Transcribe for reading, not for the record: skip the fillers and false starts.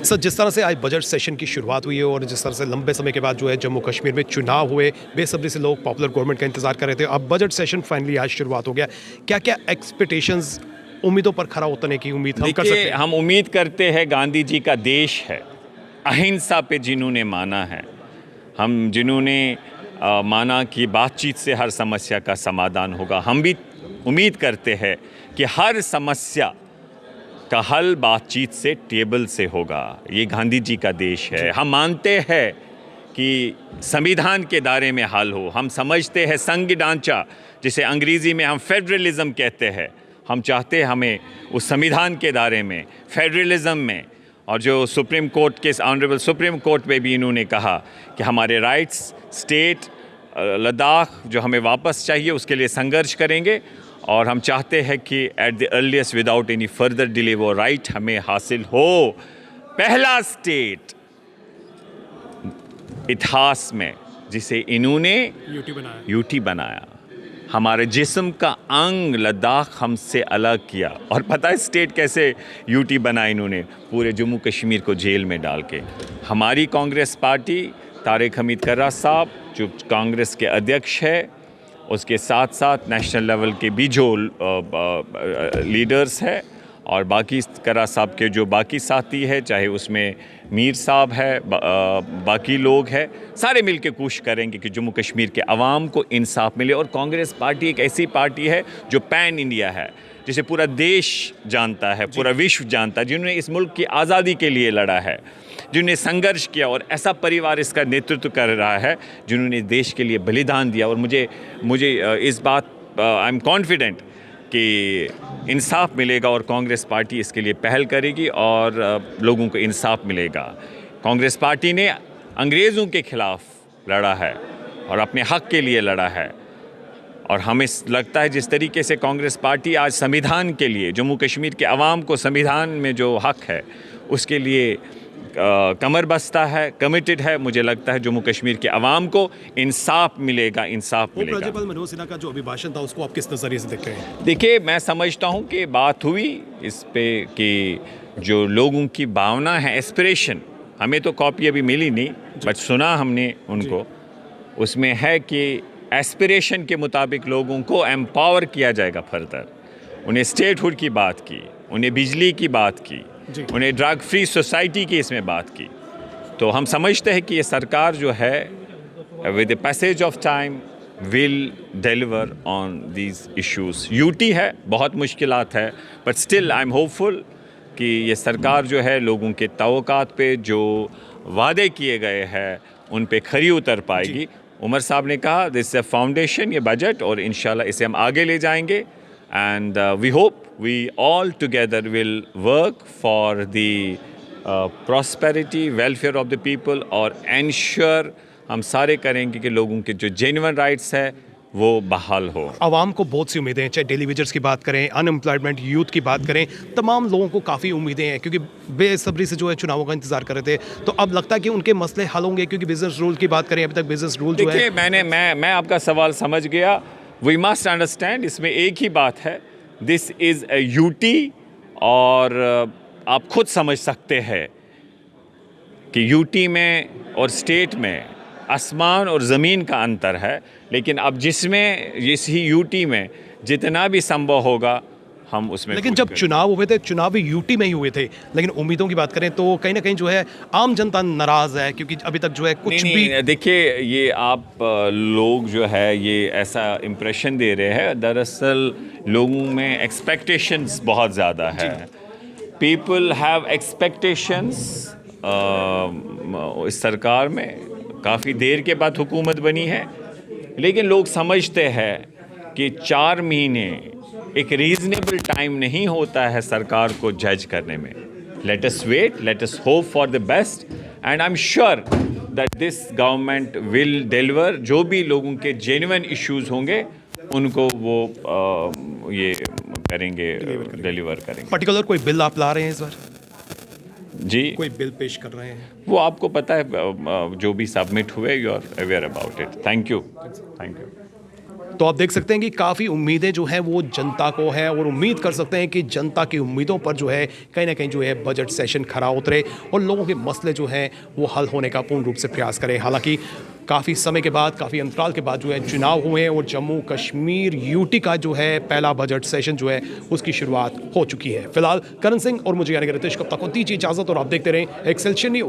Sir, जिस तरह से आज बजट सेशन की शुरुआत हुई है और जिस तरह से लंबे समय के बाद जो है जम्मू कश्मीर में चुनाव हुए, बेसब्री से लोग पॉपुलर गवर्नमेंट का इंतजार कर रहे थे। अब बजट सेशन फाइनली आज शुरुआत हो गया। क्या-क्या एक्सपेक्टेशंस, उम्मीदों पर खरा उतरने की उम्मीद हम कर सकते देखिए, हैं? हम उम्मीद करते हैं गांधी जी का देश है, अहिंसा पे जिन्होंने माना है, हम जिन्होंने माना कि बातचीत से हर समस्या का समाधान होगा। हम भी उम्मीद करते हैं कि हर समस्या का हल बातचीत से, टेबल से होगा। ये गांधी जी का देश है। हम मानते हैं कि संविधान के दायरे में हल हो। हम समझते हैं संघ ढांचा, जिसे अंग्रेज़ी में हम फेडरलिज्म कहते हैं, हम चाहते हैं हमें उस संविधान के दायरे में, फेडरलिज्म में, और जो सुप्रीम कोर्ट के ऑनरेबल सुप्रीम कोर्ट में भी इन्होंने कहा कि हमारे राइट्स, स्टेट लद्दाख जो हमें वापस चाहिए, उसके लिए संघर्ष करेंगे। और हम चाहते हैं कि at the earliest without any further delay वो राइट हमें हासिल हो। पहला स्टेट इतिहास में जिसे इन्होंने यूटी बनाया, हमारे जिस्म का अंग लद्दाख हमसे अलग किया। और पता है स्टेट कैसे यूटी बना इन्होंने? पूरे जम्मू कश्मीर को जेल में डाल के। हमारी कांग्रेस पार्टी, तारिक हमीद कर्रा साहब जो कांग्रेस के अध्यक्ष है, उसके साथ साथ नेशनल लेवल के भी जो लीडर्स है और बाकी कर्रा साहब के जो बाकी साथी है, चाहे उसमें मीर साहब है, बाकी लोग हैं, सारे मिलके कोशिश करेंगे कि जम्मू कश्मीर के अवाम को इंसाफ मिले। और कांग्रेस पार्टी एक ऐसी पार्टी है जो पैन इंडिया है, जिसे पूरा देश जानता है, पूरा विश्व जानता है, जिन्होंने इस मुल्क की आज़ादी के लिए लड़ा है, जिन्होंने संघर्ष किया। और ऐसा परिवार इसका नेतृत्व कर रहा है जिन्होंने देश के लिए बलिदान दिया। और मुझे इस बात आई एम कॉन्फिडेंट कि इंसाफ मिलेगा और कांग्रेस पार्टी इसके लिए पहल करेगी और लोगों को इंसाफ मिलेगा। कांग्रेस पार्टी ने अंग्रेज़ों के ख़िलाफ़ लड़ा है और अपने हक़ के लिए लड़ा है। और हमें लगता है जिस तरीके से कांग्रेस पार्टी आज संविधान के लिए, जम्मू कश्मीर के अवाम को संविधान में जो हक़ है उसके लिए कमर बस्ता है, कमिटेड है, मुझे लगता है जम्मू कश्मीर के अवाम को इंसाफ मिलेगा, इंसाफ मिलेगा। राज्यपाल मनोज सिन्हा का जो अभिभाषण था, उसको आप किस नज़रिए से देखते हैं? देखिए, मैं समझता हूँ कि बात हुई इस पे कि जो लोगों की भावना है, एस्पिरेशन, हमें तो कॉपी अभी मिली नहीं, बट सुना हमने उनको, उसमें है कि एस्पिरेशन के मुताबिक लोगों को एम्पावर किया जाएगा फर्दर। उन्हें स्टेटहुड की बात की, उन्हें बिजली की बात की, उन्हें ड्रग फ्री सोसाइटी की इसमें बात की। तो हम समझते हैं कि ये सरकार जो है with the passage of time will deliver on these issues. UT है, बहुत मुश्किलात है, but still I am hopeful कि ये सरकार जो है लोगों के तवक्कात पे जो वादे किए गए हैं उन पे खरी उतर पाएगी। उमर साहब ने कहा दिस इज अ फाउंडेशन, ये बजट, और इंशाल्लाह इसे हम आगे ले जाएंगे। And we hope we all together will work for the prosperity, welfare of the people और ensure हम सारे करेंगे कि लोगों के जो genuine rights है वो बहाल हो। आवाम को बहुत सी उम्मीदें हैं, चाहे डेली वेजर्स की बात करें, अनएम्प्लॉयमेंट, यूथ की बात करें, तमाम लोगों को काफ़ी उम्मीदें हैं क्योंकि बेसब्री से जो है चुनावों का इंतजार कर रहे थे। तो अब लगता है कि उनके मसले हल होंगे, क्योंकि बिजनेस रूल की बात करें, अभी तक बिजनेस रूल जो है। देखिए, मैं आपका सवाल समझ गया। वी मस्ट अंडरस्टैंड, इसमें एक ही बात है, दिस इज़ ए यूटी। और आप खुद समझ सकते हैं कि यूटी में और स्टेट में आसमान और ज़मीन का अंतर है। लेकिन अब जिस ही यूटी में जितना भी संभव होगा हम उसमें। लेकिन जब चुनाव हुए थे, चुनाव भी यूटी में ही हुए थे, लेकिन उम्मीदों की बात करें तो कहीं ना कहीं जो है आम जनता नाराज़ है, क्योंकि अभी तक जो है कुछ भी। देखिए, ये आप लोग जो है ये ऐसा इम्प्रेशन दे रहे हैं, दरअसल लोगों में एक्सपेक्टेशंस बहुत ज़्यादा है। People have expectations. इस सरकार में काफ़ी देर के बाद हुकूमत बनी है, लेकिन लोग समझते हैं कि 4 महीने एक रीजनेबल टाइम नहीं होता है सरकार को जज करने में। Let us wait, let us hope for the best, and I am sure that this government will deliver. जो भी लोगों के जेन्युइन इश्यूज होंगे उनको वो ये करेंगे, डिलीवर करेंगे। पर्टिकुलर कोई बिल आप ला रहे हैं इस बार? जी, कोई बिल पेश कर रहे हैं? वो आपको पता है जो भी सबमिट हुए, you are aware about it. Thank you. तो आप देख सकते हैं कि काफ़ी उम्मीदें जो हैं वो जनता को है और उम्मीद कर सकते हैं कि जनता की उम्मीदों पर जो है कहीं ना कहीं जो है बजट सेशन खरा उतरे और लोगों के मसले जो हैं वो हल होने का पूर्ण रूप से प्रयास करें। हालांकि काफ़ी समय के बाद, काफ़ी अंतराल के बाद जो है चुनाव हुए हैं और जम्मू कश्मीर यूटी का जो है पहला बजट सेशन जो है उसकी शुरुआत हो चुकी है। फिलहाल करण सिंह और मुझे यानी कि रितेश गुप्ता को दीजिए इजाज़त और आप देखते रहें एक्सेलशियल न्यूज़।